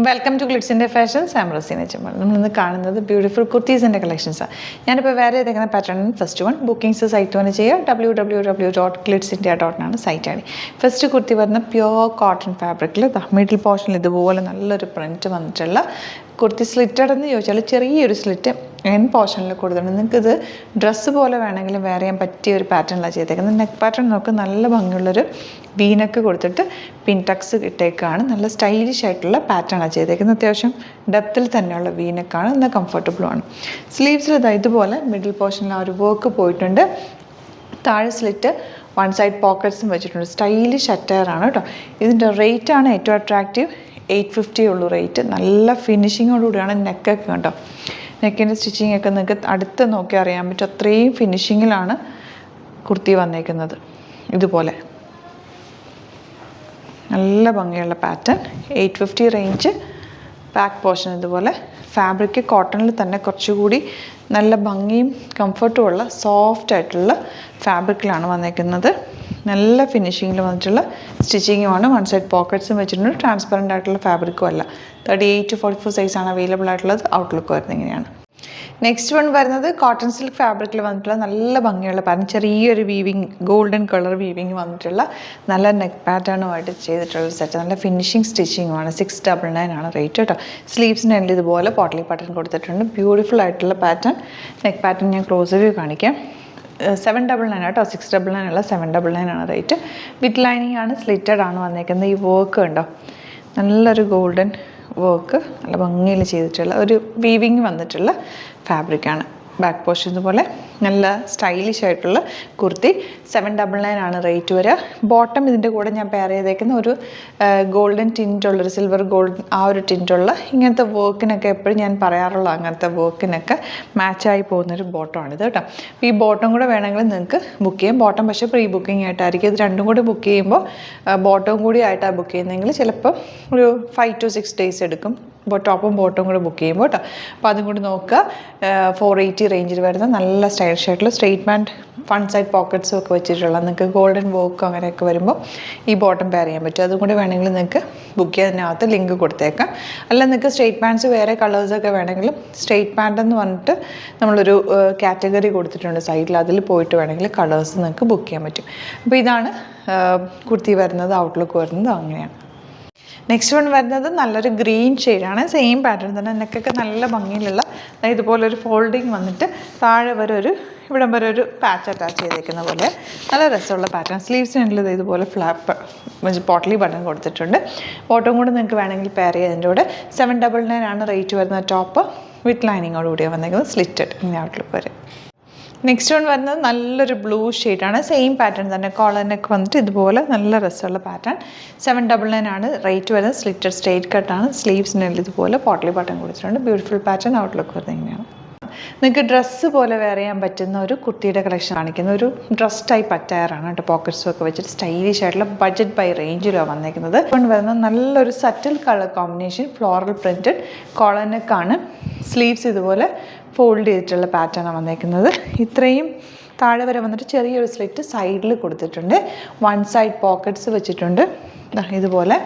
Welcome to ഗ്ലിറ്റ്സിൻ്റെ fashions. I am Raseena Chemmal. നമ്മളിന്ന് കാണുന്നത് ബ്യൂട്ടിഫുൾ കുർത്തീസിൻ്റെ കളക്ഷൻസാണ്. ഞാനിപ്പോൾ വേറെ ഏതെങ്കിലും pattern first one bookings site വന്ന് ചെയ്യുക www.glitsindia.com സൈറ്റ് ആണ്. ഫസ്റ്റ് കുർത്തി വരുന്ന പ്യുവർ കോട്ടൺ ഫാബ്രിക്കിൽ മിഡിൽ പോർഷനിൽ ഇതുപോലെ നല്ലൊരു പ്രിൻറ്റ് വന്നിട്ടുള്ള കുർത്തി. സ്ലിറ്റഡ് എന്ന് ചോദിച്ചാൽ ചെറിയൊരു സ്ലിറ്റ് എൻ പോർഷനിൽ കൊടുത്തിട്ടുണ്ട്. നിങ്ങൾക്കിത് ഡ്രസ്സ് പോലെ വേണമെങ്കിലും വെയർ ചെയ്യാൻ പറ്റിയ ഒരു പാറ്റേണിലാണ് ചെയ്തേക്കുന്നത്. നെക്ക് പാറ്റേൺ നോക്ക് നല്ല ഭംഗിയുള്ളൊരു വീനക്ക് കൊടുത്തിട്ട് പിൻടക്സ് ഇട്ടേക്കാണ്. നല്ല സ്റ്റൈലിഷ് ആയിട്ടുള്ള പാറ്റേണാണ് ചെയ്തേക്കുന്നത്. അത്യാവശ്യം ഡെപ്തിൽ തന്നെയുള്ള വീനക്കാണ്. എന്നാൽ കംഫർട്ടബിളുമാണ്. സ്ലീവ്സിൽ ഇതുപോലെ മിഡിൽ പോർഷനിൽ ആ ഒരു വർക്ക് പോയിട്ടുണ്ട്. താഴെ സ്ലിറ്റ് വൺ സൈഡ് പോക്കറ്റ്സും വെച്ചിട്ടുണ്ട്. സ്റ്റൈലിഷ് അറ്റയറാണ് കേട്ടോ. ഇതിൻ്റെ റേറ്റാണ് ഏറ്റവും അട്രാക്റ്റീവ്. 850 ഉള്ളൂ റേറ്റ്. നല്ല ഫിനിഷിങ്ങോടുകൂടിയാണ് നെക്കൊക്കെ കേട്ടോ. നെക്കിൻ്റെ സ്റ്റിച്ചിങ് ഒക്കെ നിങ്ങൾക്ക് അടുത്ത് നോക്കി അറിയാൻ പറ്റും. അത്രയും ഫിനിഷിങ്ങിലാണ് കുർത്തി വന്നേക്കുന്നത്. ഇതുപോലെ നല്ല ഭംഗിയുള്ള പാറ്റേൺ. 850 റേഞ്ച്. ബാക്ക് പോർഷൻ ഇതുപോലെ ഫാബ്രിക് കോട്ടണിൽ തന്നെ കുറച്ചുകൂടി നല്ല ഭംഗിയും കംഫർട്ടുമുള്ള സോഫ്റ്റ് ആയിട്ടുള്ള ഫാബ്രിക്കിലാണ് വന്നേക്കുന്നത്. നല്ല ഫിനിഷിങ്ങിൽ വന്നിട്ടുള്ള സ്റ്റിച്ചിങ്ങുമാണ്. വൺ സൈഡ് പോക്കറ്റ്സും വെച്ചിട്ടുണ്ട്. ട്രാൻസ്പെറൻ്റ് ആയിട്ടുള്ള ഫാബ്രിക്കും അല്ല. 38 to 44 സൈസാണ് അവൈലബിൾ ആയിട്ടുള്ളത്. ഔട്ട്ലുക്ക് വരുന്നത് ഇങ്ങനെയാണ്. നെക്സ്റ്റ് വൺ വരുന്നത് കോട്ടൺ സിൽക്ക് ഫാബ്രിക്കിൽ വന്നിട്ടുള്ള നല്ല ഭംഗിയുള്ള പാറ്റേൺ. ചെറിയൊരു വീവിങ് ഗോൾഡൻ കളർ വീവിങ് വന്നിട്ടുള്ള നല്ല നെക്ക് പാറ്റേണുമായിട്ട് ചെയ്തിട്ടുള്ള സെറ്റ്. നല്ല ഫിനിഷിങ് സ്റ്റിച്ചിങ്ങുമാണ്. 699 ആണ് റേറ്റ് കേട്ടോ. സ്ലീവ്സിൻ്റെ എൻഡിൽ ഇതുപോലെ പോട്ടലി പാറ്റേൺ കൊടുത്തിട്ടുണ്ട്. ബ്യൂട്ടിഫുൾ ആയിട്ടുള്ള പാറ്റേൺ. നെക്ക് പാറ്റേൺ ഞാൻ ക്ലോസ് വ്യൂ കാണിക്കാം. 799 കേട്ടോ. 699 അല്ല, 799 ആണ് റേറ്റ്. വിത്ത് ലൈനിങ് ആണ്. സ്ലിറ്റഡ് ആണ് വന്നേക്കുന്നത്. ഈ വർക്ക് ഉണ്ടോ, നല്ലൊരു ഗോൾഡൻ വർക്ക് നല്ല ഭംഗിയിൽ ചെയ്തിട്ടുള്ള ഒരു വീവിങ് വന്നിട്ടുള്ള ഫാബ്രിക്കാണ്. ബാക്ക് പോർഷൻ ഇതുപോലെ നല്ല സ്റ്റൈലിഷ് ആയിട്ടുള്ള കുർത്തി. 799 ആണ് റേറ്റ് വരിക. ബോട്ടം ഇതിൻ്റെ കൂടെ ഞാൻ പെയർ ചെയ്തേക്കുന്ന ഒരു ഗോൾഡൻ ടിൻറ്റുള്ളൊരു സിൽവർ ഗോൾഡൻ ആ ഒരു ടിൻറ്റുള്ള ഇങ്ങനത്തെ വർക്കിനൊക്കെ എപ്പോഴും ഞാൻ പറയാറുള്ള അങ്ങനത്തെ വർക്കിനൊക്കെ മാച്ചായി പോകുന്നൊരു ബോട്ടമാണിത് കേട്ടോ. അപ്പോൾ ഈ ബോട്ടം കൂടെ വേണമെങ്കിൽ നിങ്ങൾക്ക് ബുക്ക് ചെയ്യാം. ബോട്ടം പക്ഷേ പ്രീ ബുക്കിംഗ് ആയിട്ടായിരിക്കും. ഇത് രണ്ടും കൂടി ബുക്ക് ചെയ്യുമ്പോൾ ബോട്ടവും കൂടി ആയിട്ടാണ് ബുക്ക് ചെയ്യുന്നതെങ്കിൽ ചിലപ്പോൾ ഒരു 5 to 6 days എടുക്കും. ടോപ്പും ബോട്ടും കൂടെ ബുക്ക് ചെയ്യുമ്പോൾ കേട്ടോ. അപ്പോൾ അതും കൂടി നോക്കുക. 480 റേഞ്ചിൽ വരുന്ന നല്ല സ്റ്റൈലിഷ് ആയിട്ടുള്ള സ്ട്രെയിറ്റ് ബാൻഡ് ഫ്രണ്ട് സൈഡ് പോക്കറ്റ്സും ഒക്കെ വെച്ചിട്ടുള്ള നിങ്ങൾക്ക് ഗോൾഡൻ വർക്ക് അങ്ങനെയൊക്കെ വരുമ്പോൾ ഈ ബോട്ടം പെയർ ചെയ്യാൻ പറ്റും. അതും കൂടി വേണമെങ്കിൽ നിങ്ങൾക്ക് ബുക്ക് ചെയ്യുന്നതിനകത്ത് ലിങ്ക് കൊടുത്തേക്കാം. അല്ല നിങ്ങൾക്ക് സ്ട്രെയിറ്റ് പാൻറ്റ്സ് വേറെ കളേഴ്സൊക്കെ വേണമെങ്കിലും സ്ട്രെയിറ്റ് പാൻറ്റ് എന്ന് പറഞ്ഞിട്ട് നമ്മളൊരു കാറ്റഗറി കൊടുത്തിട്ടുണ്ട് സൈഡിൽ. അതിൽ പോയിട്ട് വേണമെങ്കിൽ കളേഴ്സ് നിങ്ങൾക്ക് ബുക്ക് ചെയ്യാൻ പറ്റും. അപ്പോൾ ഇതാണ് കുർത്തി വരുന്നത്. ഔട്ട്ലുക്ക് വരുന്നത് അങ്ങനെയാണ്. നെക്സ്റ്റ് വൺ വരുന്നത് നല്ലൊരു ഗ്രീൻ ഷെയ്ഡാണ്. സെയിം പാറ്റേൺ തന്നെ. നെക്കൊക്കെ നല്ല ഭംഗിയിലുള്ള ഇതുപോലൊരു ഫോൾഡിങ് വന്നിട്ട് താഴെ വരെ ഒരു ഇവിടം വരെ ഒരു പാച്ച് അറ്റാച്ച് ചെയ്തേക്കുന്ന പോലെ നല്ല രസമുള്ള പാറ്റേൺ. സ്ലീവ്സിനുള്ളിൽ ഇതുപോലെ ഫ്ലാപ്പ് പോട്ടലി ബട്ടൺ കൊടുത്തിട്ടുണ്ട്. ബോട്ടം കൂടെ നിങ്ങൾക്ക് വേണമെങ്കിൽ പെയർ ചെയ്തതിൻ്റെ കൂടെ 799 ആണ് റേറ്റ് വരുന്ന ടോപ്പ്. വിത്ത് ലൈനിങ്ങോട് കൂടിയാണ് വന്നേക്കുന്നത്. സ്ലിറ്റഡ് ഇങ്ങനെ ഔട്ട്ലുക്ക് വരെ. നെക്സ്റ്റ് വൺ വരുന്നത് നല്ലൊരു ബ്ലൂ ഷെയ്ഡാണ്. സെയിം പാറ്റേൺ തന്നെ. കോളറിനൊക്കെ വന്നിട്ട് ഇതുപോലെ നല്ല രസമുള്ള പാറ്റേൺ. 799 ആണ് റേറ്റ് വരുന്നത്. Slitted straight കട്ടാണ്. സ്ലീവ്സിനുള്ളിൽ ഇതുപോലെ പോട്ടലി ബട്ടൺ കൊടുത്തിട്ടുണ്ട്. Beautiful pattern. ഔട്ട്ലുക്ക് വരുന്നത് ഇങ്ങനെയാണ്. നിങ്ങൾക്ക് ഡ്രസ്സ് പോലെ വെയർ ചെയ്യാൻ പറ്റുന്ന ഒരു കുർത്തിയുടെ കളക്ഷൻ കാണിക്കുന്ന ഒരു ഡ്രസ് ടൈപ്പ് അറ്റയറാണ് കേട്ടോ. പോക്കറ്റ്സും ഒക്കെ വെച്ചിട്ട് സ്റ്റൈലിഷ് ആയിട്ടുള്ള ബഡ്ജറ്റ് ബൈ റേഞ്ചിലാണ് വന്നേക്കുന്നത്. കൊണ്ട് വരുന്ന നല്ലൊരു subtle colour combination. Floral printed കോളറിനൊക്കെയാണ്. സ്ലീവ്സ് ഇതുപോലെ ഫോൾഡ് ചെയ്തിട്ടുള്ള പാറ്റേണാണ് വന്നേക്കുന്നത്. ഇത്രയും താഴെ വരെ വന്നിട്ട് ചെറിയൊരു സ്ലിറ്റ് സൈഡിൽ കൊടുത്തിട്ടുണ്ട്. വൺ സൈഡ് പോക്കറ്റ്സ് വെച്ചിട്ടുണ്ട് ഇതുപോലെ.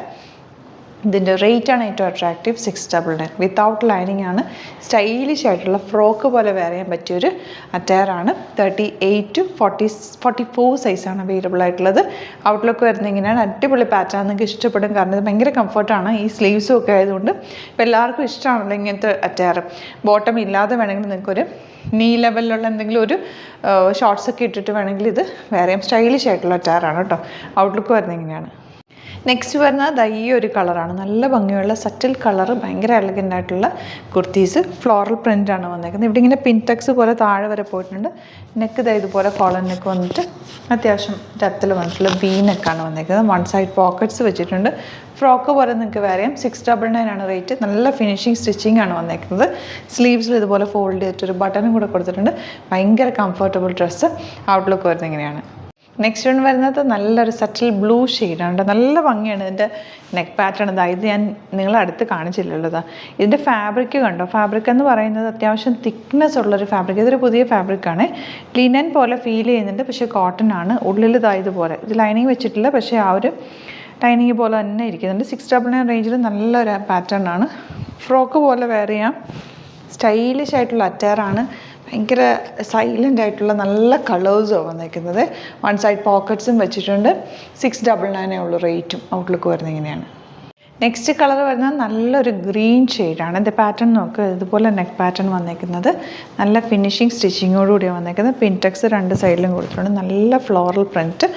ഇതിൻ്റെ റേറ്റാണ് ഏറ്റവും അട്രാക്റ്റീവ്. 699 വിത്തൗട്ട് ലൈനിങ് ആണ്. സ്റ്റൈലിഷ് ആയിട്ടുള്ള ഫ്രോക്ക് പോലെ വെയർ ചെയ്യാൻ പറ്റിയൊരു അറ്റയറാണ്. 38 to 44 സൈസാണ് അവൈലബിൾ ആയിട്ടുള്ളത്. ഔട്ട്ലുക്ക് വരുന്നത് ഇങ്ങനെയാണ്. അടിപൊളി പാറ്റേൺ. നിങ്ങൾക്ക് ഇഷ്ടപ്പെടും. കാരണം ഇത് ഭയങ്കര കംഫർട്ടാണ്. ഈ സ്ലീവ്സും ഒക്കെ ആയതുകൊണ്ട് ഇപ്പോൾ എല്ലാവർക്കും ഇഷ്ടമാണല്ലോ ഇങ്ങനത്തെ അറ്റയർ. ബോട്ടം ഇല്ലാതെ വേണമെങ്കിൽ നിങ്ങൾക്കൊരു നീ ലെവലിലുള്ള എന്തെങ്കിലും ഒരു ഷോർട്ട്സൊക്കെ ഇട്ടിട്ട് വേണമെങ്കിൽ ഇത് വെയർ ചെയ്യാം. സ്റ്റൈലിഷ് ആയിട്ടുള്ള അറ്റയറാണ് കേട്ടോ. ഔട്ട്ലുക്ക് വരുന്നത് ഇങ്ങനെയാണ്. നെക്സ്റ്റ് വരുന്നത് ഈ ഒരു കളറാണ്. നല്ല ഭംഗിയുള്ള സറ്റിൽ കളർ. ഭയങ്കര എലഗൻ്റ് ആയിട്ടുള്ള കുർത്തീസ്. ഫ്ലോറൽ പ്രിൻ്റാണ് വന്നേക്കുന്നത്. ഇവിടെ ഇങ്ങനെ പിൻടെക്സ് പോലെ താഴെ വരെ പോയിട്ടുണ്ട്. നെക്ക് ഇതുപോലെ കോളർ നെക്ക് വന്നിട്ട് അത്യാവശ്യം ഡെപ്തിൽ വന്നിട്ടുള്ള വി നെക്കാണ് വന്നേക്കുന്നത്. വൺ സൈഡ് പോക്കറ്റ്സ് വെച്ചിട്ടുണ്ട്. ഫ്രോക്ക് പോലെ നിങ്ങൾക്ക് വേറെ 699 ആണ് റേറ്റ്. നല്ല ഫിനിഷിങ് സ്റ്റിച്ചിങ് ആണ് വന്നേക്കുന്നത്. സ്ലീവ്സിൽ ഇതുപോലെ ഫോൾഡ് ചെയ്തിട്ടൊരു ബട്ടണും കൂടെ കൊടുത്തിട്ടുണ്ട്. ഭയങ്കര കംഫർട്ടബിൾ ഡ്രസ്സ്. ഔട്ട്ലുക്ക് വരുന്നത് ഇങ്ങനെയാണ്. നെക്സ്റ്റ് വൺ വരുന്നത് നല്ലൊരു സറ്റിൽ ബ്ലൂ ഷെയ്ഡാണ്. നല്ല ഭംഗിയാണ് ഇതിൻ്റെ നെക്ക് പാറ്റേൺ. ഇത് ഞാൻ നിങ്ങളെ അടുത്ത് കാണിച്ചില്ലല്ലോ. ഇതിൻ്റെ ഫാബ്രിക് കണ്ടോ. ഫാബ്രിക് എന്ന് പറയുന്നത് അത്യാവശ്യം തിക്നെസ് ഉള്ളൊരു ഫാബ്രിക്. ഇതൊരു പുതിയ ഫാബ്രിക്കാണ്. ലിനൻ പോലെ ഫീൽ ചെയ്യുന്നുണ്ട്. പക്ഷേ കോട്ടൺ ആണ്. ഉള്ളിൽ ഇതുപോലെ ഇത് ലൈനിങ് വെച്ചിട്ടില്ല. പക്ഷേ ആ ഒരു ലൈനിങ് പോലെ തന്നെ ഇരിക്കുന്നുണ്ട്. 699 റേഞ്ചിൽ നല്ലൊരു പാറ്റേൺ ആണ്. ഫ്രോക്ക് പോലെ വെയർ ചെയ്യാം. സ്റ്റൈലിഷ് ആയിട്ടുള്ള അറ്റാറാണ്. ഭയങ്കര സൈലൻ്റ് ആയിട്ടുള്ള നല്ല കളേഴ്സുമാണ് വന്നിരിക്കുന്നത്. വൺ സൈഡ് പോക്കറ്റ്സും വെച്ചിട്ടുണ്ട്. 699 ഉള്ളൂ റേറ്റും. ഔട്ട്ലുക്ക് വരുന്നത് ഇങ്ങനെയാണ്. നെക്സ്റ്റ് കളർ വരുന്നത് നല്ലൊരു ഗ്രീൻ ഷെയ്ഡാണ്. ഇതിൻ്റെ പാറ്റേൺ നോക്കുക. ഇതുപോലെ നെക്ക് പാറ്റേൺ വന്നേക്കുന്നത് നല്ല ഫിനിഷിങ് സ്റ്റിച്ചിങ്ങോടുകൂടിയാണ് വന്നേക്കുന്നത്. പിൻടെക്സ് രണ്ട് സൈഡിലും കൊടുത്തിട്ടുണ്ട്. നല്ല ഫ്ലോറൽ പ്രിൻറ്റ്.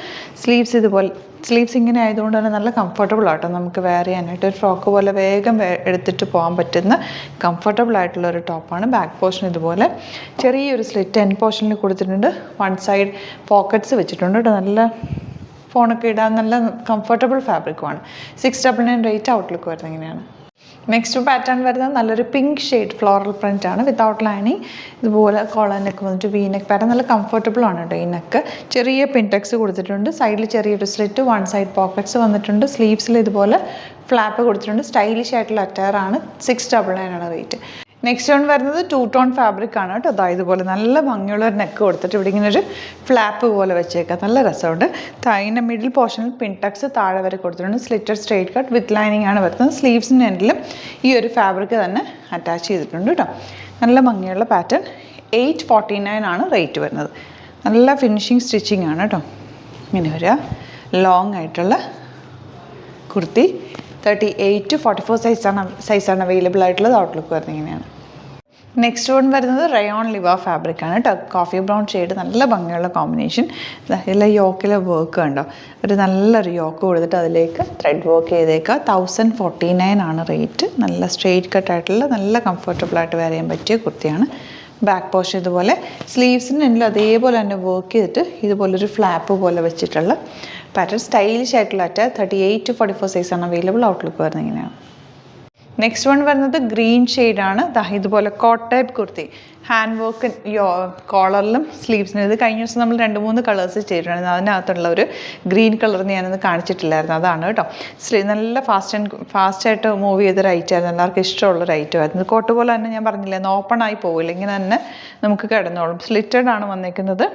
സ്ലീവ്സ് ഇതുപോലെ, സ്ലീവ്സ് ഇങ്ങനെ ആയതുകൊണ്ട് തന്നെ നല്ല കംഫർട്ടബിൾ ആട്ടോ നമുക്ക് വെയർ ചെയ്യാനായിട്ട്. ഒരു ഫ്രോക്ക് പോലെ വേഗം എടുത്തിട്ട് പോകാൻ പറ്റുന്ന കംഫർട്ടബിൾ ആയിട്ടുള്ള ഒരു ടോപ്പാണ്. ബാക്ക് പോർഷൻ ഇതുപോലെ ചെറിയൊരു സ്ലിറ്റ് എൻഡ് പോർഷനിൽ കൊടുത്തിട്ടുണ്ട്. വൺ സൈഡ് പോക്കറ്റ്സ് വെച്ചിട്ടുണ്ട് കേട്ടോ. നല്ല ഫോണൊക്കെ ഇടാൻ നല്ല കംഫർട്ടബിൾ ഫാബ്രിക്കുമാണ്. 699 റേറ്റ്. ഔട്ട്ലുക്ക് വരുന്നത് ഇങ്ങനെയാണ്. നെക്സ്റ്റ് പാറ്റേൺ വരുന്നത് നല്ലൊരു പിങ്ക് ഷെയ്ഡ് ഫ്ലോറൽ പ്രിൻ്റ് ആണ്. വിത്തൗട്ട് ലൈനിങ് ഇതുപോലെ കോളർ നെക്ക് വന്നിട്ട് വി നെക്ക് പാറ്റേൺ. നല്ല കംഫർട്ടബിൾ ആണ് കേട്ടോ ഈ നെക്ക്. ചെറിയ പിൻടെക്സ് കൊടുത്തിട്ടുണ്ട്. സൈഡിൽ ചെറിയൊരു സ്ലിറ്റ്, വൺ സൈഡ് പോക്കറ്റ്സ് വന്നിട്ടുണ്ട്. സ്ലീവ്സിൽ ഇതുപോലെ ഫ്ലാപ്പ് കൊടുത്തിട്ടുണ്ട്. സ്റ്റൈലിഷ് ആയിട്ടുള്ള അറ്റാറാണ്. 699 ആണ് റേറ്റ്. നെക്സ്റ്റ് വൺ വരുന്നത് 2 ടോൺ ഫാബ്രിക് ആണ് കേട്ടോ. അതായത് ഇതുപോലെ നല്ല ഭംഗിയുള്ള ഒരു നെക്ക് കൊടുത്തിട്ട് ഇവിടെ ഇങ്ങനെ ഒരു ഫ്ലാപ്പ് പോലെ വെച്ചേക്കാം. നല്ല രസമുണ്ട്. തൈൻ്റെ മിഡിൽ പോർഷനിൽ പിൻടെക്സ് താഴെ വരെ കൊടുത്തിട്ടുണ്ട്. Slitted straight cut with lining ആണ് വരുന്നത്. സ്ലീവ്സിൻ്റെ എൻഡിലും ഈ ഒരു ഫാബ്രിക് തന്നെ അറ്റാച്ച് ചെയ്തിട്ടുണ്ട് കേട്ടോ. നല്ല ഭംഗിയുള്ള പാറ്റേൺ. 849 ആണ് റേറ്റ് വരുന്നത്. നല്ല ഫിനിഷിങ് സ്റ്റിച്ചിങ് ആണ് കേട്ടോ. ഇങ്ങനെ വരിക. ലോങ് ആയിട്ടുള്ള കുർത്തി 38 to 44 സൈസാണ് അവൈലബിൾ ആയിട്ടുള്ളത്. ഔട്ട്ലുക്ക് വരുന്നത് ഇങ്ങനെയാണ്. നെക്സ്റ്റ് വൺ വരുന്നത് റയോൺ ലിവ ഫാബ്രിക് ആണ് കേട്ടോ. Coffee brown shade. നല്ല ഭംഗിയുള്ള കോമ്പിനേഷൻ. ഇതിലെ യോക്കിലെ വർക്ക് കണ്ടോ. ഒരു നല്ലൊരു യോക്ക് കൊടുത്തിട്ട് അതിലേക്ക് ത്രെഡ് വർക്ക് ചെയ്തേക്കുക. 1049 ആണ് റേറ്റ്. നല്ല സ്ട്രെയിറ്റ് കട്ടായിട്ടുള്ള നല്ല കംഫർട്ടബിളായിട്ട് വെയർ ചെയ്യാൻ പറ്റിയ കുർത്തിയാണ്. ബാക്ക് പോർഷൻ ഇതുപോലെ സ്ലീവ്സിന് എല്ലാം അതേപോലെ തന്നെ വർക്ക് ചെയ്തിട്ട് ഇതുപോലൊരു ഫ്ലാപ്പ് പോലെ വെച്ചിട്ടുള്ള പാറ്റേൺ. സ്റ്റൈലിഷ് ആയിട്ടുള്ള അറ്റാർ. 38 to 44 സൈസാണ് അവൈലബിൾ. ഔട്ട്ലുക്ക് വരുന്നത് ഇങ്ങനെയാണ്. നെക്സ്റ്റ് വൺ വരുന്നത് ഗ്രീൻ ഷെയ്ഡാണ്. ഇതുപോലെ coat type kurti. Hand work കോളറിലും സ്ലീവ്സിനും. ഇത് കഴിഞ്ഞ ദിവസം നമ്മൾ 2-3 കളേഴ്സ് ചെയ്തിട്ടുണ്ടായിരുന്നു. അതിനകത്തുള്ള ഒരു ഗ്രീൻ കളറിന് ഞാനൊന്ന് കാണിച്ചിട്ടില്ലായിരുന്നു. അതാണ് കേട്ടോ. നല്ല ഫാസ്റ്റായിട്ട് മൂവ് ചെയ്തൊരു ഐറ്റമായിരുന്നു. എല്ലാവർക്കും ഇഷ്ടമുള്ളൊരു ഐറ്റമായിരുന്നു. കോട്ട് പോലെ തന്നെ ഞാൻ പറഞ്ഞില്ലേ, ഓപ്പൺ ആയി പോവില്ല. ഇങ്ങനെ തന്നെ നമുക്ക് കിടന്നോളും. സ്ലിറ്റഡ് ആണ് വന്നിരിക്കുന്നത്.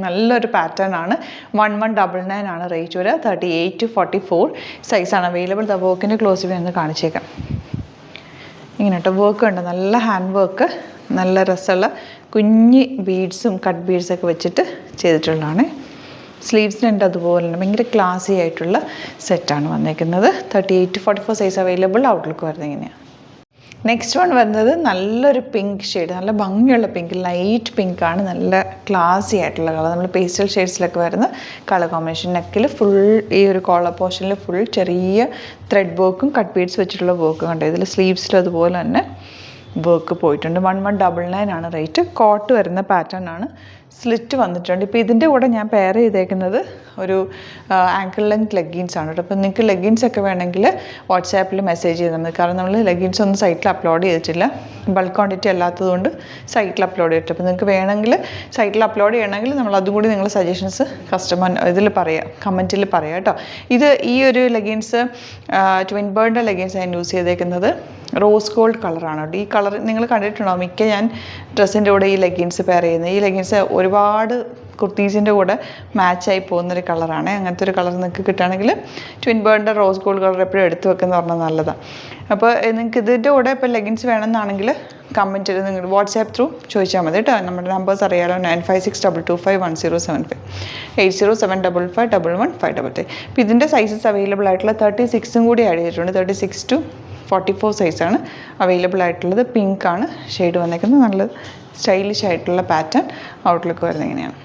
നല്ലൊരു പാറ്റേൺ ആണ്. 1199 ആണ് റേറ്റ് വരിക. 38 to 44 സൈസാണ് അവൈലബിൾ. വർക്കിൻ്റെ ക്ലോസ് ഒന്ന് കാണിച്ചേക്കാം. ഇങ്ങനെ കേട്ടോ. വർക്ക് ഉണ്ട്. നല്ല ഹാൻഡ് വർക്ക്. നല്ല രസമുള്ള കുഞ്ഞി ബീഡ്സും കട്ട് ബീഡ്സൊക്കെ വെച്ചിട്ട് ചെയ്തിട്ടുള്ളതാണ്. സ്ലീവ്സിനുണ്ട് അതുപോലെ തന്നെ. ഭയങ്കര ക്ലാസി ആയിട്ടുള്ള സെറ്റാണ് വന്നേക്കുന്നത്. 38 to 44 സൈസ് അവൈലബിൾ. ഔട്ട്ലുക്ക് വരുന്നത് ഇങ്ങനെയാണ്. നെക്സ്റ്റ് വൺ വരുന്നത് നല്ലൊരു പിങ്ക് ഷെയ്ഡ്. നല്ല ഭംഗിയുള്ള പിങ്ക്. ലൈറ്റ് പിങ്ക് ആണ്. നല്ല ക്ലാസി ആയിട്ടുള്ള കളർ. നമ്മൾ പേസ്റ്റൽ ഷെയ്ഡ്സിലൊക്കെ വരുന്ന കളർ കോമ്പിനേഷൻ. നെക്കിൽ ഫുൾ ഈ ഒരു കോളർ പോർഷനിൽ ഫുൾ ചെറിയ ത്രെഡ് വർക്കും കട്ട് ബീഡ്സ് വെച്ചിട്ടുള്ള വർക്ക് കണ്ടോ. ഇതിൽ സ്ലീവ്സിൽ അതുപോലെ തന്നെ വർക്ക് പോയിട്ടുണ്ട്. 1199 ആണ് റേറ്റ്. കോട്ട് വരുന്ന പാറ്റേൺ ആണ്. സ്ലിറ്റ് വന്നിട്ടുണ്ട്. ഇപ്പോൾ ഇതിൻ്റെ കൂടെ ഞാൻ പെയർ ചെയ്തേക്കുന്നത് ഒരു ആങ്കിൾ ലെങ്ത് ലെഗിൻസ് ആണ് കേട്ടോ. അപ്പോൾ നിങ്ങൾക്ക് ലെഗിൻസൊക്കെ വേണമെങ്കിൽ വാട്സാപ്പിൽ മെസ്സേജ് ചെയ്താൽ മതി. കാരണം നമ്മൾ ലെഗിൻസ് ഒന്നും സൈറ്റിൽ അപ്ലോഡ് ചെയ്തിട്ടില്ല. ബൾക്ക് ക്വാണ്ടിറ്റി അല്ലാത്തതുകൊണ്ട് സൈറ്റിൽ അപ്ലോഡ് ചെയ്തിട്ട്. അപ്പോൾ നിങ്ങൾക്ക് വേണമെങ്കിൽ സൈറ്റിൽ അപ്ലോഡ് ചെയ്യണമെങ്കിൽ നമ്മൾ അതും കൂടി നിങ്ങൾ സജഷൻസ് ഇതിൽ പറയുക, കമൻറ്റിൽ പറയുക കേട്ടോ. ഈ ഒരു ലെഗിൻസ് ട്വിൻ ബേർഡിൻ്റെ ലെഗിൻസ് ഞാൻ യൂസ് ചെയ്തേക്കുന്നത് റോസ് ഗോൾഡ് കളറാണ് കേട്ടോ. ഈ കളർ നിങ്ങൾ കണ്ടിട്ടുണ്ടാവും. മിക്ക ഞാൻ ഡ്രസ്സിൻ്റെ കൂടെ ഈ ലെഗിൻസ് പെയർ ചെയ്യുന്നത്. ഈ ലെഗിൻസ് ഒരുപാട് കുർത്തീസിൻ്റെ കൂടെ മാച്ചായി പോകുന്നൊരു കളറാണ്. അങ്ങനത്തെ ഒരു കളർ നിങ്ങൾക്ക് കിട്ടുകയാണെങ്കിൽ ട്വിൻ ബേർഡിൻ്റെ റോസ് ഗോൾഡ് കളർ എപ്പോഴും എടുത്ത് വെക്കുന്ന പറഞ്ഞാൽ നല്ലതാണ്. അപ്പോൾ നിങ്ങൾക്ക് ഇതിൻ്റെ കൂടെ ഇപ്പോൾ ലെഗിൻസ് വേണമെന്നാണെങ്കിൽ കമൻറ്റ് ചെയ്ത് നിങ്ങൾ വാട്സാപ്പ് ത്രൂ ചോദിച്ചാൽ മതി കേട്ടോ. നമ്മുടെ നമ്പേഴ്സ് അറിയാലോ. 9562251075, 8075551155. അപ്പോൾ ഇതിൻ്റെ സൈസസ് അവൈലബിൾ ആയിട്ടുള്ള 36 കൂടി ആഡ് ചെയ്തിട്ടുണ്ട്. 36 to 44 സൈസാണ് അവൈലബിൾ ആയിട്ടുള്ളത്. പിങ്ക് ആണ് ഷെയ്ഡ് വന്നേക്കുന്നത്. നല്ല സ്റ്റൈലിഷ് ആയിട്ടുള്ള പാറ്റേൺ. ഔട്ട്ലുക്ക് വരുന്നത് ഇങ്ങനെയാണ്.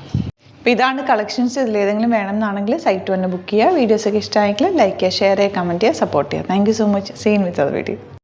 അപ്പോൾ ഇതാണ് കളക്ഷൻസ്. ഇതിലേതെങ്കിലും വേണമെന്നാണെങ്കിൽ സൈറ്റ് വന്ന് ബുക്ക് ചെയ്യുക. വീഡിയോസൊക്കെ ഇഷ്ടമായെങ്കിൽ ലൈക്ക് ചെയ്യുക, ഷെയർ ചെയ്യുക, കമൻറ്റ് ചെയ്യുക, സപ്പോർട്ട് ചെയ്യുക. Thank you so much. Seen with other video.